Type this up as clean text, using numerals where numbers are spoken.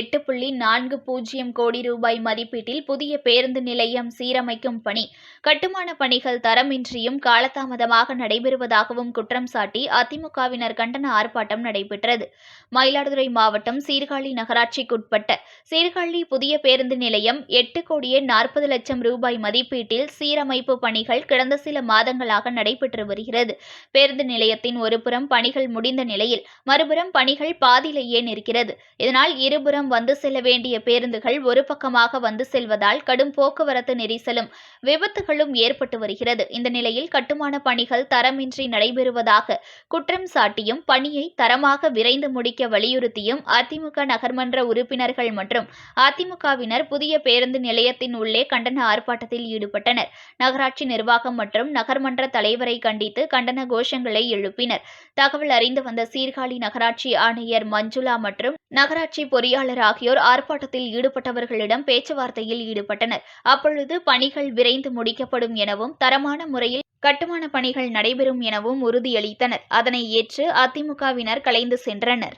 8.40 கோடி ரூபாய் மதிப்பீட்டில் புதிய பேருந்து நிலையம் சீரமைக்கும் பணி கட்டுமான பணிகள் தரமின்றியும் காலதாமதமாக நடைபெறுவதாகவும் குற்றம் சாட்டி அதிமுகவினர் கண்டன ஆர்ப்பாட்டம் நடைபெற்றது. மயிலாடுதுறை மாவட்டம் சீர்காழி நகராட்சிக்குட்பட்ட சீர்காழி புதிய பேருந்து நிலையம் 8,40,00,000 ரூபாய் மதிப்பீட்டில் சீரமைப்பு பணிகள் கடந்த சில மாதங்களாக நடைபெற்று வருகிறது. பேருந்து நிலையத்தின் ஒருபுறம் பணிகள் முடிந்த நிலையில் மறுபுறம் பணிகள் பாதியிலேயே நிற்கிறது. இதனால் இருபுறம் வந்து செல்ல வேண்டிய பேருந்துகள் ஒரு பக்கமாக வந்து செல்வதால் கடும் போக்குவரத்து நெரிசலும் விபத்துகளும் ஏற்பட்டு வருகிறது. இந்த நிலையில் கட்டுமான பணிகள் தரமின்றி நடைபெறுவதாக குற்றம் சாட்டியும் பணியை தரமாக விரைந்து முடிக்க வலியுறுத்தியும் அதிமுக நகர்மன்ற உறுப்பினர்கள் மற்றும் அதிமுகவினர் புதிய பேருந்து நிலையத்தின் உள்ளே கண்டன ஆர்ப்பாட்டத்தில் ஈடுபட்டனர். நகராட்சி நிர்வாகம் மற்றும் நகர்மன்ற தலைவரை கண்டித்து கண்டன கோஷங்களை எழுப்பினர். தகவல் அறிந்து வந்த சீர்காழி நகராட்சி ஆணையர் மஞ்சுளா மற்றும் நகராட்சி பொறியாளர் ஆகியோர் ஆர்ப்பாட்டத்தில் ஈடுபட்டவர்களிடம் பேச்சுவார்த்தையில் ஈடுபட்டனர். அப்பொழுது பணிகள் விரைந்து முடிக்கப்படும் எனவும் தரமான முறையில் கட்டுமான பணிகள் நடைபெறும் எனவும் உறுதியளித்தனர். அதனை ஏற்று அதிமுகவினர் கலைந்து சென்றனர்.